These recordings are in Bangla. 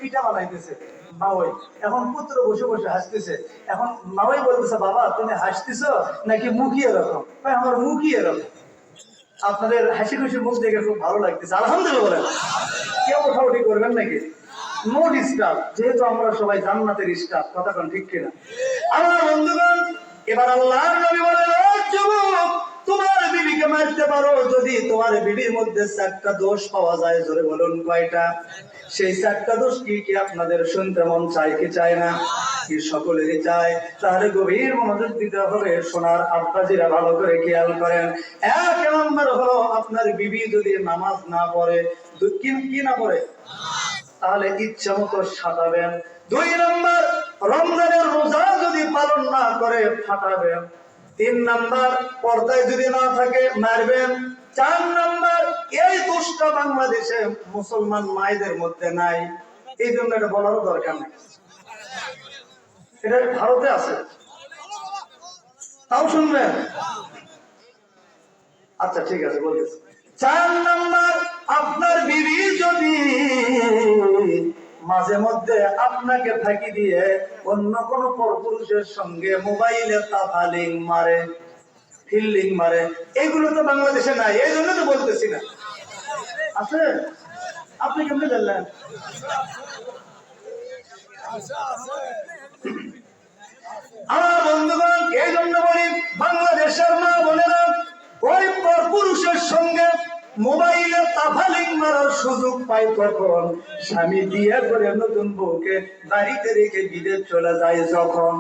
পিঠা বানাইতেছে মাওই। এখন পুত্র বসে বসে হাসতেছে। এখন মাওই বলতেছে, বাবা তুমি হাসতেছো নাকি মুখই এরকম? ভাই আমার মুখই এরকম। আপনাদের হাসি খুশি মুখ দেখে খুব ভালো লাগতেছে, আলহামদুলিল্লাহ বলেন। কেউ ওঠাউঠি করবেন নাকি? নো ডিস্টার্ব, যেহেতু আমরা সবাই জান্নাতের স্টাফ, কথা কোন ঠিক কিনা? আমার বন্ধুগণ, এবার আল্লাহর নবী বলেন, ও যুবক, তোমার বিবিকে মারতে পারো যদি তোমার বিবির মধ্যে 4টা দোষ পাওয়া যায়। জোরে বলুন কয়টা? সেই 4টা দোষ কি কি আপনাদের শুনতে মন চায় কি চায় না? কি সকলেরই চায়? তাহলে গভীর মনোযোগ দিতে হবে। সোনার আব্বাজিরা ভালো করে খেয়াল করেন। 1 নম্বর হলো, আপনার বিবি যদি নামাজ না পড়ে, কি না পড়ে, তাহলে ইচ্ছা মতো সাঁতাবেন। 2 নম্বর, রমজানের রোজা যদি পালন না করে ফাটাবেন। 3 নম্বর, পর্দায় যদি না থাকে মারবেন। 4 নম্বর, এই দোষটা বাংলাদেশে মুসলমান মায়েদের মধ্যে নাই, এই জন্য এটা বলারও দরকার নেই। এটা ভারতে আছে, তাও শুনবেন? আচ্ছা ঠিক আছে বলতেছি। 4 নম্বর, আপনার বিবি যদি মাঝে মধ্যে আপনাকে ফাঁকি দিয়ে অন্য কোন পরপুরুষের সঙ্গে মোবাইলে তাফালিং মারে, ফিল্ডিং মারে, এগুলো তো বাংলাদেশে নাই, এই জন্য তো বলতেছি না। আছে? আপনি কেমনে জানলেন? আমার বন্ধুগণ, এই জন্য বলি, বাংলাদেশের মা বোনেরা ওই পরপুরুষের সঙ্গে মোবাইলে তাফালিং মারার সুযোগ পায় কখন? স্বামী বিয়ে করে নতুন বউকে বাড়িতে রেখে বিদেশ চলে যায় যখন।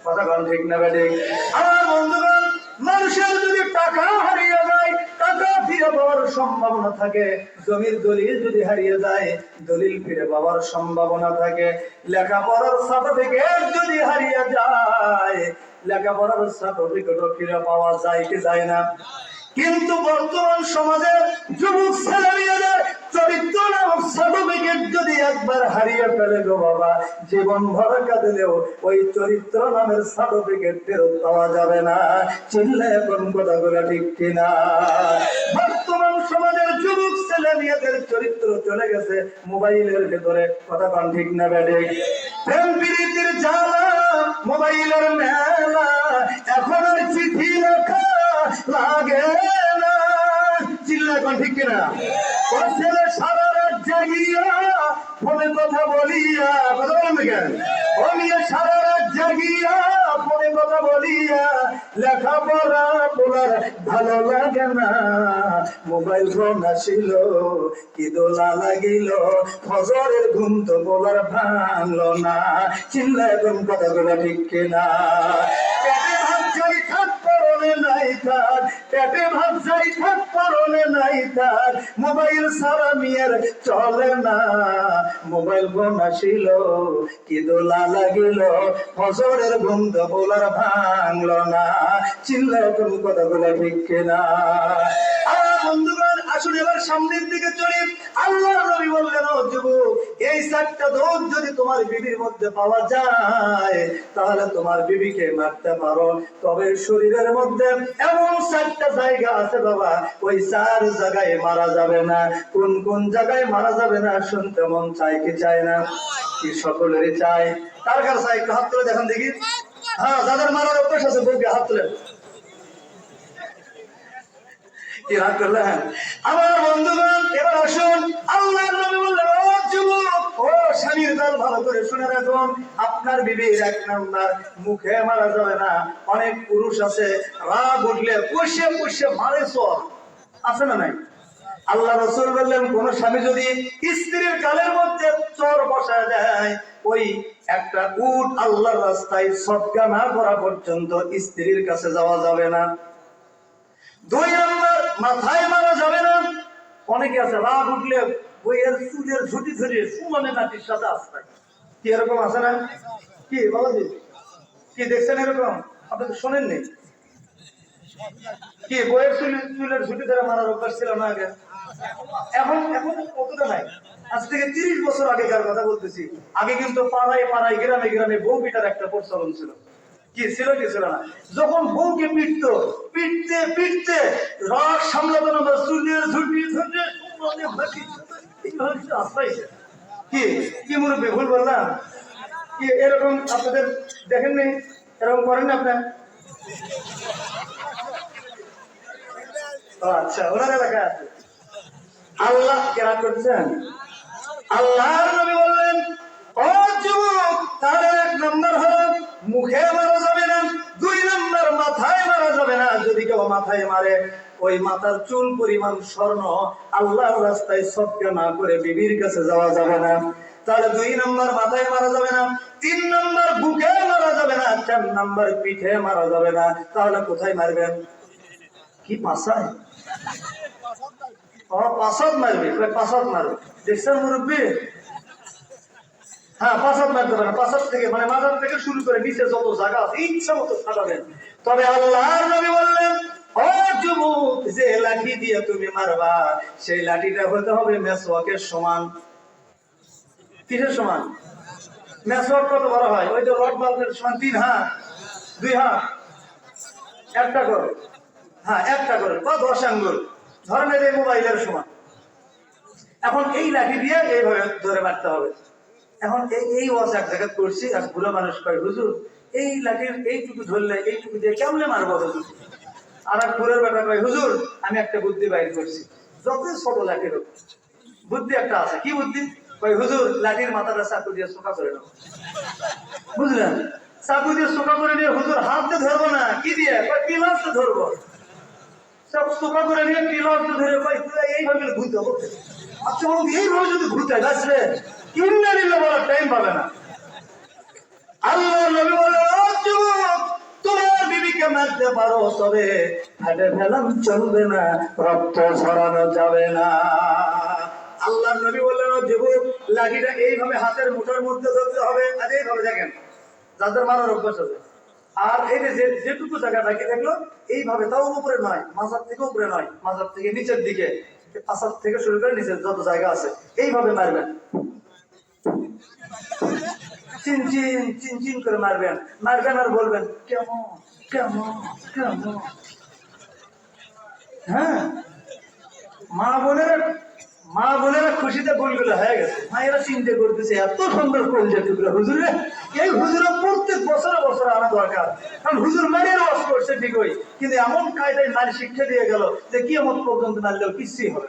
কথা বল ঠিক না বেঠিক? আমার বন্ধুগণ, মানুষের যদি টাকা হারিয়ে যায়, টাকা ফিরে পাওয়ার সম্ভাবনা থাকে। জমির দলিল যদি হারিয়ে যায়, দলিল ফিরে পাওয়ার সম্ভাবনা থাকে। লেখাপড়ার সার্টিফিকেট যদি হারিয়ে যায়, লেখাপড়ার সার্টিফিকেটও ফিরে পাওয়া যায় কি যায় না? কিন্তু বর্তমান সমাজে যুবক ছেলে মেয়েদের চরিত্র নামক সার্টিফিকেট যদি একবার হারিয়ে ফেলে গো বাবা, জীবন ভর কাঁদলেও ওই চরিত্র নামের সার্টিফিকেট ফেরত পাওয়া যাবে না। চিল্লা এখন কথাগুলো ঠিক কিনা? বর্তমান সমাজের যুবক ছেলে মেয়েদের চরিত্র চলে গেছে মোবাইলের ভেতরে, কথা কন ঠিক না বেঠিক? প্রেম প্রীতির জ্বালা, মোবাইলের মেলা, এখন আর চিঠি লেখা লাগে না। চিল্লা এখন ঠিক কিনা? ও ছেলে সারা রাত জাগিয়া ফোনে কথা বলিয়া, কথা বলেন কেন? ও মেয়ে সারা রাত জাগিয়া ফোনে কথা বলিয়া লেখাপড়া বলার ভালো লাগে না। মোবাইল ফোন আসিল কি দোলা লাগিল, ফজরের ঘুম তো বলার ভাঙলো না। চিল্লা এখন কথাগুলো ঠিক কিনা? পেটে ভাত যাই থাক পরনে নাই তার, পেটে ভাত যাই থাক পরনে নাই তার, মোবাইল সারা মেয়ের চলে না। মোবাইল ফোন আসিল কি দোলা লাগিল, ফজরের ঘুম তো বলার ভাঙলো না। চিল্লা এখন কথাগুলো ঠিক কিনা? বন্ধুগণ, আসলে এবার সামনের দিকে চলি। আল্লাহর নবী বললেন, ও যুবক, এই 4টা দোষ যদি তোমার বিবির মধ্যে পাওয়া যায়, তাহলে তোমার বিবিকে মারতে পারো। তবে শরীরের মধ্যে এমন 4টা জায়গা আছে বাবা, ওই 4 জায়গায় মারা যাবে না। কোন কোন জায়গায় মারা যাবে না শুনতে মন চায় কি চায় না? কি সকলেরই চায়? কার কার চায়? একটু হাত তুলে দেখেন দেখি। হ্যাঁ, যাদের মারার অভ্যাস আছে বউকে হাত তুলে। কি রাগ করলেন? আমার বন্ধুগণ, এবার আসুন, আল্লাহর নবী বললেন, ও যুবক, ও স্বামীর দল, ভালো করে শুনে রাখুন। আপনার বিবির 1 নাম্বার, মুখে মারা যাবে না। অনেক পুরুষ আছে রাগ উঠলে কষে কষে মারে, চর আছে না নাই? আল্লাহ রাসূল বললেন, কোন স্বামী যদি স্ত্রীর গালের মধ্যে চর বসায় দেয়, ওই একটা উট আল্লাহর রাস্তায় সদকা না করা পর্যন্ত স্ত্রীর কাছে যাওয়া যাবে না। 2 নম্বর, মাথায় মারা যাবে না। অনেকে আছে রাগ উঠলে বইয়ের চুলের ঝুটি ধরে সুমনে নাতির সাথে আসতে, কি এরকম আছে না? কি বাবাজি, কি দেখছেন এরকম? আপনি তো শোনেননি কি? বইয়ের চুলের ঝুটি ধরে মারার অভ্যাস ছিল না আগে? এখন এখন কতটা নাই। আজ থেকে 30 বছর আগেকার কথা বলতেছি। আগে কিন্তু পাড়ায় পাড়ায়, গ্রামে গ্রামে বউ পিটার একটা প্রচলন ছিল। কি ছিল কি ছিল না? যখন বউকে পিটতো, পিটতে পিটতে রাগ সামলাতো না, চুলের ঝুটি ধরে কি মুরব্বী ভুল বললাম কি? এরকম আপনাদের দেখেননি? এরকম করেন না আপনার? আচ্ছা, ওনার এলাকায় আছে। আল্লাহ কেরাত করছেন। আল্লাহর নবী বললেন, ও যুবক, তার 1 নম্বর হলো মুখে মারা যাবে না, 2 নম্বর মাথায় মারা যাবে না। যদি কেউ মাথায় মারে, ওই মাথার চুল পরিমাণ স্বর্ণ আল্লাহর রাস্তায় সদকা না করে বিবির কাছে যাওয়া যাবে না। তাহলে 2 নম্বর মাথায় মারা যাবে না, 3 নম্বর বুকে মারা যাবে না, 4 নম্বর পিঠে মারা যাবে না। তাহলে কোথায় মারবেন? কি পাছায়? পাঁচাত মারবে, পাঁচাত মারবে। দেখছেন মুরব্বী? হ্যাঁ, পাঁচাত মারতে পারে। পাঁচাত থেকে মানে মাজার থেকে শুরু করে নিচে যত জায়গা আছে ইচ্ছা মতো সাজাবেন। তবে আল্লাহর নবী বললেন, ও যুবক, যে লাঠি দিয়ে তুমি মারবা সেই লাঠিটা হতে হবে মেসওয়াকের সমান। কিসের সমান? মেসওয়াক কত বড় হয়? ওই যে রড বাল্বের সমান 3 হাত, 2 হাত, একটা করে। হ্যাঁ, একটা করে বা 10 আঙ্গুল ধরেন, এই মোবাইলের সমান। এখন এই লাঠি দিয়ে এইভাবে ধরে মারতে হবে। এখন এই ওয়াজ এক জায়গায় করছি, আর বুড়ো মানুষ কয়, হুজুর এই লাঠির এইটুকু ধরলে এইটুকু দিয়ে কেমনে মারবো হুজুর? আর এক বুড়ের বেটা কয়, হুজুর আমি একটা বুদ্ধি বাইর করছি। যতই ছোট লাঠির হোক, বুদ্ধি একটা আছে। কি বুদ্ধি? কয়, হুজুর লাঠির মাথাটা চাকু দিয়ে চোখা করে নেব। বুঝলেন? চাকু দিয়ে চোখা করে নিয়ে হুজুর হাত দিয়ে ধরবো না, কি দিয়ে? কয় পিলাস দিয়ে ধরবো। সব চোখা করে নিয়ে পিলাস দিয়ে ধরে কয় এইভাবে ঘুরতে হবে। আচ্ছা, এইভাবে যদি ঘুরতে যাচ্ছে কিনে নিলে বলার টাইম পাবে না। আল্লাহ নবী বললেন, ও যুবক, তোমার বিবিকে মারতে পারো, তবে হাটে ফেলাম চলবে না, রক্ত ঝরানো যাবে না। আল্লাহ নবী বললেন, ও যুবক, লাঠিটা এইভাবে হাতের মুঠোর মধ্যে ধরতে হবে। আর এইভাবে দেখেন, যাদের মারার অভ্যাস আছে। আর এই যে যেটুকু জায়গা বাকি থাকলো এইভাবে, তাও উপরে নয়, মাথার থেকে উপরে নয়, মাথার থেকে নিচের দিকে, পাশার থেকে শুরু করে নিচের যত জায়গা আছে এইভাবে মারবেন। চিন চিন চিন চিন করে মারবেন। মারবেন আর বলবেন, কেমন কেমন কেমন। হ্যাঁ, মা বোনেরা খুশিতে বলগুলো হয়ে গেছে। মায়েরা চিন্তা করতেছে, এত সুন্দর কলজা টুকরা হুজুরে, এই হুজুরা প্রত্যেক বছরে বছরে আনা দরকার। কারণ হুজুর মারিয়ে ওয়াজ করছে ঠিকই, কিন্তু এমন কায়দায় নারী শিক্ষা দিয়ে গেল যে কিয়ামত পর্যন্ত মারলেও কিছুই হবে।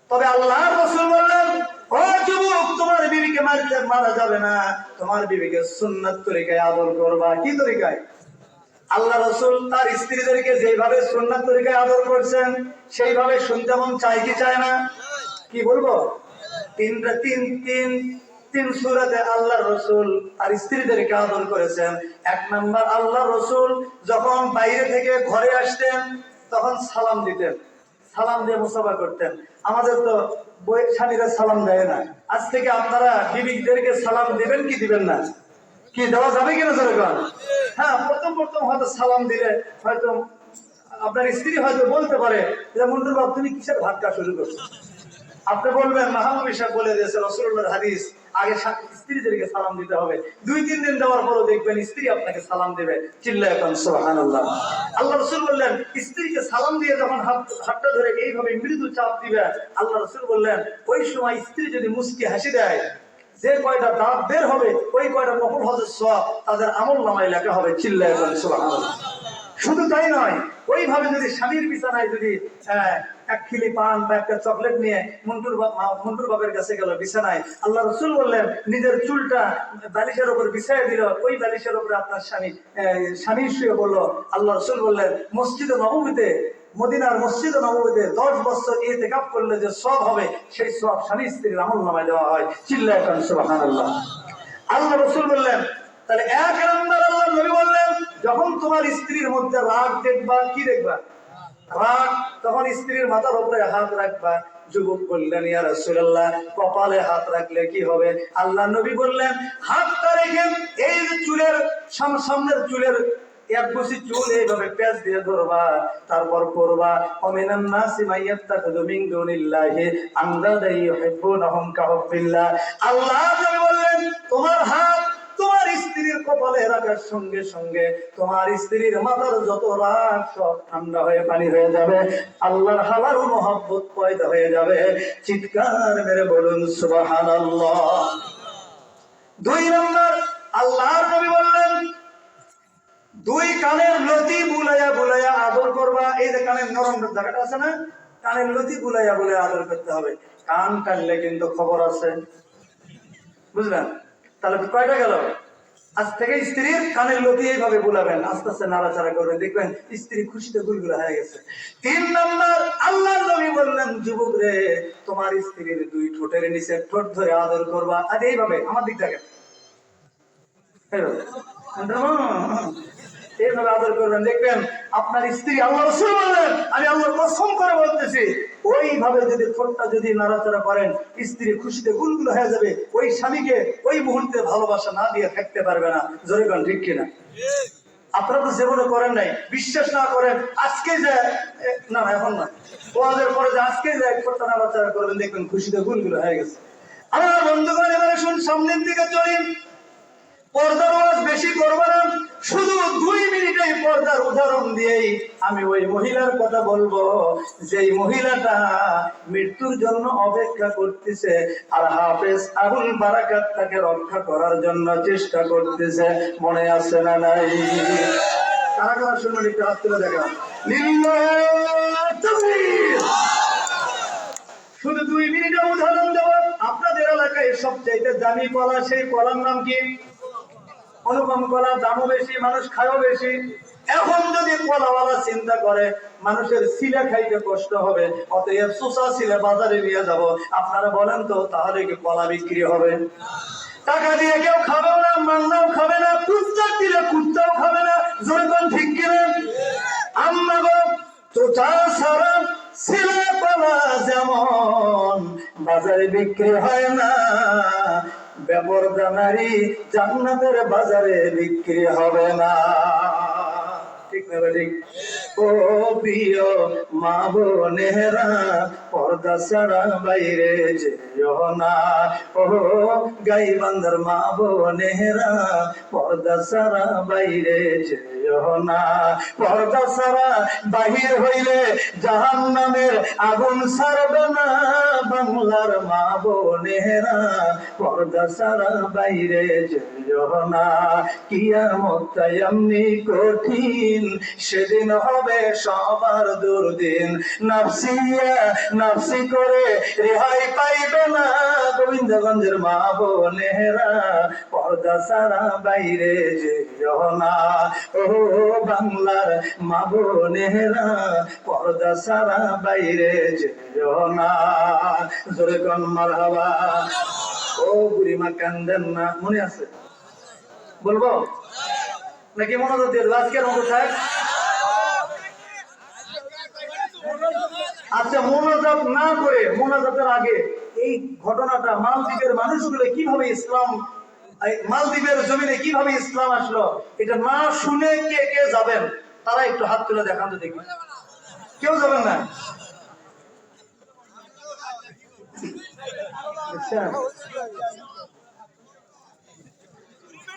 তবে আল্লাহর রাসূল বললেন, ও যুবক, তোমার বিবিকে মারা যাবে না, তোমার বিবিকে সুন্নাত তরিকায় আদর করবা। কি তরিকায়? আল্লাহ রাসূল তার স্ত্রীদেরকে যেভাবে সুন্নাত তরিকায় আদর করছেন সেইভাবে শুনতে মন চায় কি চায় না? কি বলবো? তিন সূরাতে আল্লাহ রাসূল তার স্ত্রীদেরকে আদর করেছেন। 1 নাম্বার, আল্লাহ রাসূল যখন বাইরে থেকে ঘরে আসতেন তখন সালাম দিতেন, সালাম দিয়ে মুসাফা করতেন। আমাদের তো স্বামীরা সালাম দেয় না। আজ থেকে আপনারা বিবিদেরকে সালাম দিবেন কি দিবেন না? কি দেওয়া যাবে কিনা যেরকম? হ্যাঁ, প্রথম হয়তো সালাম দিলে হয়তো আপনার স্ত্রী হয়তো বলতে পারে যে, মুন্ডুর বাপ তুমি কিসের ভাটকা শুরু করছো? আপনি বলবেন, মাহমুদ সাহেব বলে দিয়েছে রাসূলুল্লাহর হাদিস, আগে স্ত্রীদেরকে সালাম দিতে হবে। 2-3 দিন দেওয়ার পরও দেখবেন স্ত্রী আপনাকে সালাম দেবে। চিল্লায়ে কোন সুবহানাল্লাহ। আল্লাহ রাসূল বললেন, স্ত্রীকে সালাম দিয়ে যখন হাতটা ধরে এইভাবে মৃদু চাপ দিবে, আল্লাহ রাসূল বললেন, ওই সময় স্ত্রী যদি মুস্কি হাসি দেয়, যে কয়টা দাঁত বের হবে ওই কয়টা নফল হজের সওয়াব তাদের আমলনামায় লেখা হবে। চিল্লায়ে বলেন সুবহানাল্লাহ। শুধু তাই নয়, ওইভাবে যদি স্বামীর বিছানায় যদি 1 খিলি পান বা একটা চকলেট নিয়ে মুন্টুর বাপের কাছে গেল বিছানায়, আল্লাহ রাসূল বললেন, নিজের চুলটা বালিশের উপর বিছাইয়ে দিল, ওই বালিশের উপরে আপনার স্বামী শুয়ে বলল। আল্লাহ রাসূল বললেন, মসজিদে নববীতে, মদিনার মসজিদে নববীতে 10 বছর ইতিকাফ করলে যে সওয়াব হবে সেই সওয়াব স্বামী স্ত্রীর আমলনামায় দেওয়া হয়। চিল্লায়ে কোন সুবহানাল্লাহ। আল্লাহ রাসূল বললেন, তাহলে 1 নম্বর আল্লাহ নবী বললেন, যখন তোমার স্ত্রীর মধ্যে রাগ দেখবা, কি দেখবা? রাগ, তখন স্ত্রীর মাথার উপরে হাত রাখবা। যুবক বললেন, ইয়া রাসূলুল্লাহ, কপালে হাত রাখলে কি হবে? আল্লাহ নবী বললেন, হাতটা রেখে এই যে চুলের সামনের চুলের 1 গুছি চুল এইভাবে পেঁচ দিয়ে ধরবা, তারপর পড়বা, ওমিনান নাসি মাইয়াত্তাখিযু মিন দুনিল্লাহি আনদাদা ইউহিব্বুনাহুম কাহুব্বিল্লাহ। আল্লাহ নবী বললেন, তোমার হাত তোমার স্ত্রীর কপালে রাখার সঙ্গে সঙ্গে তোমার স্ত্রীর মাথার যত রাগ সব ঠান্ডা হয়ে পানি হয়ে যাবে, আল্লাহর হালাল মহব্বত পয়দা হয়ে যাবে। চিৎকার মেরে বলুন সুবহানাল্লাহ। 2 নম্বর, আল্লাহর নবী বললেন 2 কানের লতি বুলাইয়া বুলাইয়া আদর করবা। এই যে কানের নরম জায়গাটা আছে না, কানের লতি বুলাইয়া বুলাইয়া আদর করতে হবে। কান টানলে কিন্তু খবর আছে, বুঝলেন? তাহলে কয়টা গেল? আজ থেকে স্ত্রীর কানের লতি এইভাবে বুলাবেন, আস্তে আস্তে নাড়াচাড়া করবেন, দেখবেন স্ত্রী খুশিতে গুলগুলা হয়ে গেছে। 3 নম্বর, আল্লাহর নবী বললেন যুবক রে, তোমার স্ত্রীর 2 ঠোঁটের নিচে ঠোঁট ধরে আদর করবা। আর এইভাবে আমার দিক দেখেন, এইভাবে আদর করবেন, দেখবেন আপনার স্ত্রী, আল্লাহ রাসূল বললেন, আমি আল্লাহর কসম করে বলতেছি, ওইভাবে যদি ঠোঁটটা যদি নাড়াচাড়া করেন, স্ত্রী খুশিতে গুলগুলো হয়ে যাবে। ওই স্বামীকে ওই মুহূর্তে ভালোবাসা না দিয়ে থাকতে পারবে না। জোরে বলেন ঠিক কিনা? আপনারা তো জীবনে করেন নাই, বিশ্বাস না করেন, আজকে যে না এখন না, ওয়াজের পরে যে আজকে যে ঠোঁটটা নাড়াচাড়া করবেন, দেখবেন খুশিতে গুলগুলো হয়ে গেছে। আমার বন্ধুগণ, এবারে শুন, সামনের দিকে চলেন। পর্দার ওয়াজ বেশি করবো না, শুধু 2 মিনিটেই পর্দার উদাহরণ দিয়েই আমি ওই মহিলার কথা বলবো, যেই মহিলাটা মৃত্যুর জন্য অপেক্ষা করতেছে, আর হাফেজ আবুল বারাকাত তাকে রক্ষা করার জন্য চেষ্টা করতেছে। মনে আছে না নাই? কারা কারা শুনবেন একটু হাত তুলে দেখা। শুধু 2 মিনিটের উদাহরণ দেব। আপনাদের এলাকায় সবচাইতে দামি কলা, সেই কলার নাম কি? অনুপম কলা। দামও বেশি, মানুষ খায়ও বেশি। এখন যদি কলাওয়ালা চিন্তা করে মানুষের সিলে খাইতে কষ্ট হবে, অতএব সুসা সিলে বাজারে নিয়ে যাব, আপনারা বলেন তো তাহলে কি কলা বিক্রি হবে? টাকা দিয়ে কেউ খাবে না, মান্নাও খাবে না, কুত্তা দিলে কুত্তাও খাবে না। জনগণ ঠিক কিনা? আমরা গো চোচা সারা সিলে কলা যেমন বাজারে বিক্রি হয় না, বেপরদা নারী জান্নাতের বাজারে বিক্রি হবে না। ঠিক না ঠিক? ও প্রিয় মা বোনেরা, পর্দা ছাড়া বাইরে যেও না। ও গাইবান্ধার মা বোনেরা, পর্দা ছাড়া বাইরে যেও না। পর্দা ছাড়া বাহির হইলে জাহান্নামের আগুন ছাড়বে না। বাংলার মা বোনেরা, পর্দা ছাড়া বাইরে যেও না। কিয়ামত এমনি কঠিন, সেদিন হবে সবার দুর্দিন। নাফসিয়া নাফসি করে রেহাই পাইবে না। গোবিন্দগঞ্জের মা বোনেরা, পর্দা ছাড়া বাইরে যেও না। ও বাংলার মা বোনেরা, পর্দা ছাড়া বাইরে যেও না। জোরে কোন মারহাবা। ও বুড়িমা কান্দেন না, মনে আছে? বলবো নাকি মনোযোগ দিয়ে আজকের মতো থাক? আচ্ছা, মনোযোগ না করে, মনোযোগের আগে এই ঘটনাটা, মালদ্বীপের মানুষগুলো কিভাবে ইসলাম, মালদ্বীপের জমিনে কিভাবে ইসলাম আসলো, এটা না শুনে কে কে যাবেন? তারা একটু হাত তুলে দেখান তো দেখি। কেউ যাবেন না?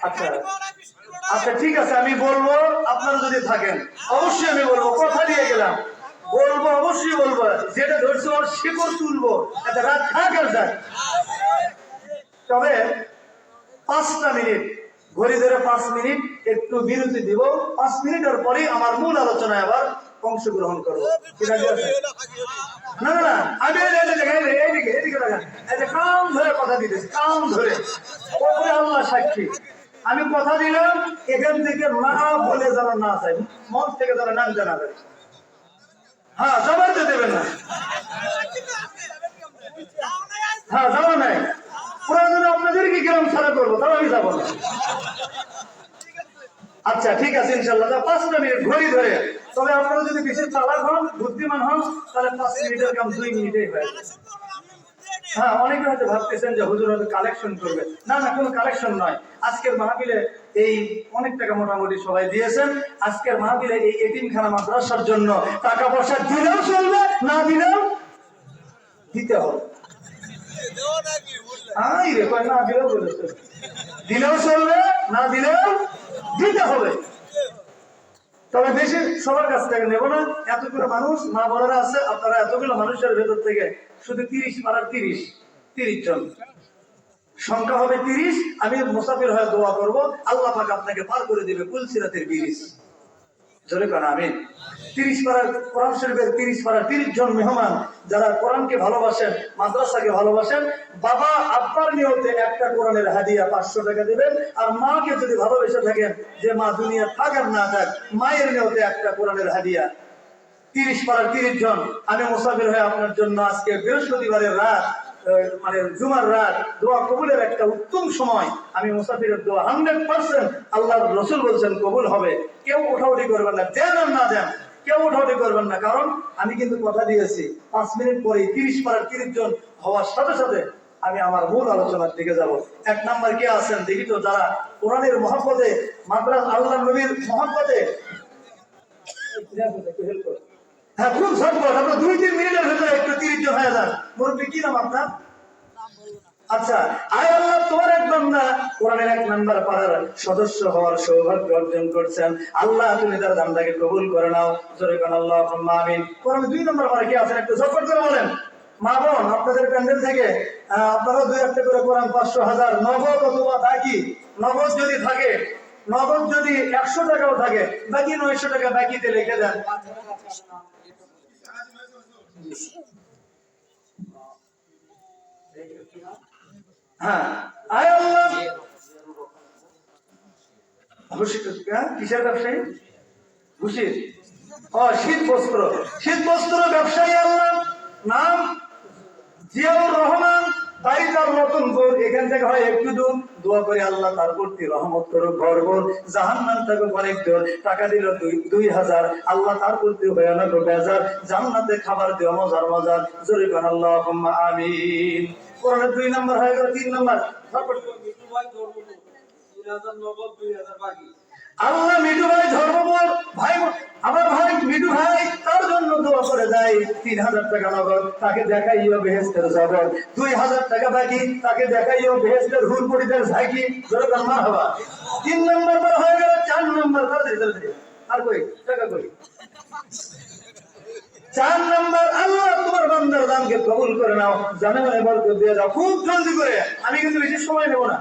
আচ্ছা আচ্ছা, ঠিক আছে, আমি বলবো, আপনারা যদি থাকেন অবশ্যই আমি বলবো, কথা দিয়ে গেলাম, বলবো, অবশ্যই বলবো। যেটা ধরছি ওর শিকড় তুলবো, একটা রাত খাক আর যাক। তবে 5টা মিনিট ঘড়ি ধরে 5 মিনিট একটু বিরতি দিব। 5 মিনিটের পরে আমার মূল আলোচনায় আবার অংশগ্রহণ করবো। না না না, আমি এইদিকে এইদিকে লাগান, কাম ধরে কথা দিতেছি, কাম ধরে। ওপরে আল্লাহ সাক্ষী, আমি কথা দিলাম, এখান থেকে না বলে যেন না যায়, মন থেকে যেন নাম জানা যায়। হ্যাঁ, জবাব তো দেবেন না। হ্যাঁ, যাওয়া নাই, প্রয়োজনে আপনাদেরকে কিরম ছাড়া করবো, তাও আমি যাবো না। আচ্ছা ঠিক আছে, ইনশাল্লাহ 5টা মিনিট ঘড়ি ধরে। তবে আপনারা যদি বেশি চালাক হন, বুদ্ধিমান হন, তাহলে 5 মিনিটের কাম 2 মিনিটেই হয়। হ্যাঁ, অনেকে হয়তো ভাবতেছেন যে হুজুর হয়তো কালেকশন করবে। না না, কোনো কালেকশন নয়। আজকের মাহফিলে এই অনেক টাকা মোটামুটি সবাই দিয়েছেন। আজকের মাহফিলে এই এতিমখানা মাদ্রাসার জন্য টাকা পয়সা দিলেও চলবে, না দিলেও দিতে হবে। না দিলেও বলেছে, দিলেও চলবে, না দিলেও দিতে হবে। তবে বেশি সবার কাছ থেকে নেব না। এতগুলো মানুষ মা বোনেরা আছে, আপনারা এতগুলো মানুষের ভেতর থেকে শুধু 30 পাড়ার 30 জন সংখ্যা হবে 30। আমি মুসাফির হয়ে দোয়া করব, আল্লাহ পাক আপনাকে পার করে দিবে পুলসিরাতের ব্রিজ। জোরে কানা আমিন। 30 পাড়ার কোরআন শরীফের 30 পাড়ার 30 জন মেহমান যারা কোরআনকে ভালোবাসেন, মাদ্রাসাকে ভালোবাসেন, বাবা আব্বার নিয়তে একটা কোরআনের হাদিয়া 500 টাকা দিবেন। আর মাকে যদি ভালোবেসে থাকেন যে মা দুনিয়া থাক আর না থাক, মায়ের নিয়তে একটা কোরআনের হাদিয়া। 30 পাড়ার 30 জন। আমি মুসাফির হয়ে আপনার জন্য আজকে বৃহস্পতিবারের রাত, মানে জুমার রাত, দোয়া কবুলের একটা উত্তম সময়। আমি মুসাফিরের দোয়া 100% আল্লাহর রাসূল বলছেন কবুল হবে। কেউ উঠাউঠি করবেন না, দেন আর না দেন, কেউ উঠাউঠি করবেন না। কারণ আমি কিন্তু কথা দিয়েছি 5 মিনিট পরে 30 পাড়ার 30 জন হওয়ার সাথে সাথে আমি আমার মূল আলোচনার দিকে যাব। 1 নাম্বার কে আছেন দেখি তো, যারা কোরআনের মহব্বতে, মাদ্রাসা আল্লাহর নবীর মহব্বতে। হ্যাঁ, খুব ঝটপট, আপনার 2-3 মিনিটের ভেতরে একটু 30 জন হয়ে যান। মুরব্বী কি নাম আপনার? আচ্ছা, আয় আল্লাহ, তোমার এক বান্দা কোরআনের 1 নাম্বার পাড়ার সদস্য হওয়ার সৌভাগ্য অর্জন করছেন। আল্লাহ তুমি তার দানটাকে কবুল করে নাও। জোরে কান আল্লাহুম্মা আমিন। কোরআনের 2 নাম্বার পাড়া কি আছেন একটু ঝটপট করে বলেন। মা বোন, আপনাদের প্যান্ডেল থেকে আপনারা 2-1টা করে কোরআন 500-1000 নগদ অথবা বাকি। নগদ যদি থাকে, নগদ যদি 100 টাকাও থাকে, বাকি 900 টাকা বাকিতে লিখে দেন। হ্যাঁ, আয় আল্লাহ, কিসের ব্যবসায়ী? খুশির শীত বস্ত্র, শীত বস্ত্র ব্যবসায়ী। আল্লাহ নাম জিয়াউর রহমান, বাড়িটার রতনপুর। এখান থেকে হয় একটু দূর। দোয়া করে আল্লাহ তার প্রতি রহমত করুক, ভরপুর জাহান্নাম থেকে অনেক দূর। টাকা দিল 2000, আল্লাহ তার প্রতি ভয়ানক বেজার, জান্নাতে খাবার দিও মজার মজার। জোরে কান আল্লাহুম্মা আমিন। কোরআনের 2 নাম্বার হয়ে গেল। 3 নাম্বার আল্লাহ মিঠু ভাই ধর্মপুর ভাই, আমার ভাই মিঠু ভাই, তার জন্য দোয়া করে দেয়। 3000 টাকা নগদ, তাকে দেখাইও বেহেশতের জগৎ। 2000 টাকা বাকি, তাকে দেখাইও বেহেশতের হুরপুরিদের ঝাঁকি। জোরে কান মারহাবা। 3 নাম্বার পর হয়ে গেল। 4 নাম্বার আর কই টাকা কই? 4 নাম্বার, আল্লাহ তোমার বান্দার দানকে কবুল করে নাও, জানে মানে বরকত দিয়ে দাও। খুব জলদি করে, আমি কিন্তু বেশি সময় নেব না।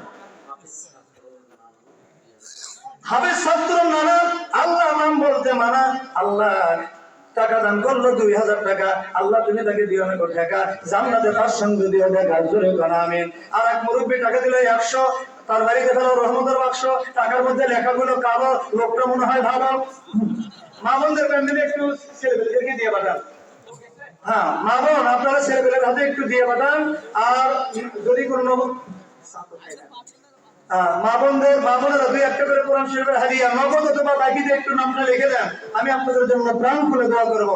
হাফেজ ছাত্র নানা, আল্লাহ নাম বলতে মানা। আল্লাহ টাকা দান করলো 2000 টাকা, আল্লাহ তুমি তাকে দিও না টাকা, জান্নাতে তার সঙ্গে দিও দেখা। জোরে কান আমিন। আর এক মুরব্বী টাকা দিল 100, তার বাড়িতে ফেলো রহমতের বাক্স, টাকার মধ্যে লেখাগুলো কালো, লোকটা মনে হয় ভালো। মা বোনদের প্যান্ডেলে একটু ছেলেদেরকে দিয়ে পাঠান। হ্যাঁ, মা বোন আপনারা ছেলেদের হাতে একটু দিয়ে পাঠান। আর যদি কোনো মা বোনেরা 2-1টা করে কোরআন শরীফের হাদিয়া নগদ অথবা বাকিতে একটু নামটা লিখে দেন। আমি আপনাদের জন্য প্রাণ খুলে দোয়া করব।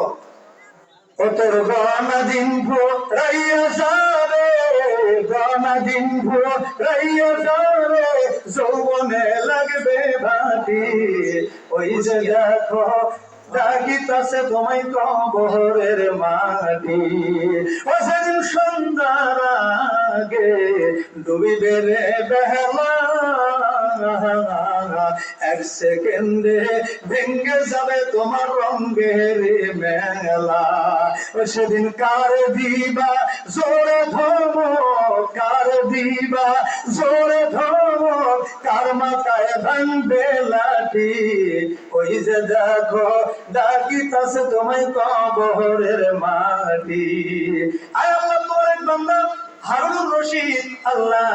ওতর গণদিন রাইয়া যাবে, গণদিন রাইয়া যাবে, যৌবনে লাগবে ভাটি। ওই যে দেখো ডাকিতাছে তোমায় কবরের মাটি। ও সেদিন সন্ধ্যার আগে ডুবিবে রে বেলা, 1 সেকেন্ডে ভেঙ্গে যাবে তোমার রঙের মেলা। ও সেদিন কার দিবা জোরে ধমক, কার দিবা জোরে ধমক, কার মাথায় ভাঙবে লাঠি। ওই যে দেখো ডাকিতাছে তোমায় কবরের মাটি। আয় আল্লাহ, তোমার এক বান্দা হারুনুর রশিদ, আল্লাহ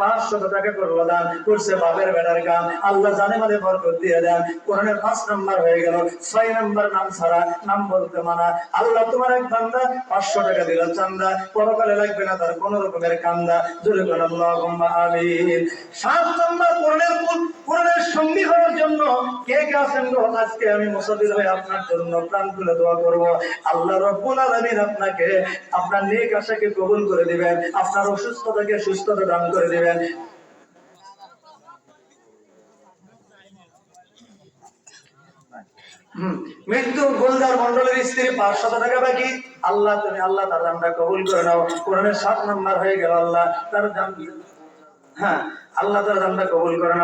500 টাকা করলো দান করছে, বাপের বেটার গান। আল্লাহ জানে মানে বরকত দিয়ে দেন। কোরআনের 5 নাম্বার হয়ে গেল। 6 নাম্বার নাম ছাড়া, নাম বলতে মানা। আল্লাহ তোমার এক বান্দা 500 টাকা দিল চান্দা, পরকালে লাগবে না তার কোন রকমের কান্দা। জোরে বলেন আল্লাহুম্মা আমিন। 7 নাম্বার কোরআনের সঙ্গী হওয়ার জন্য কে কে আছেন গো? আজকে আমি মুসাফির হয়ে আপনার জন্য প্রাণ খুলে দোয়া করব। আল্লাহ রাব্বুল আলামিন আপনাকে আপনার নেক আশাকে কবুল করে দিবেন, আপনার অসুস্থতাকে সুস্থতা দান করে দিবেন। মৃত্যু গোলদার মন্ডলের স্ত্রী 500 টাকা বাকি, আল্লাহ তুমি আল্লাহ তার দানটা কবুল করে নাও। কোরআনের 7 নাম্বার হয়ে গেল। আল্লাহ তার দান, হ্যাঁ আল্লাহ তাআলা দানটা কবুল করেন।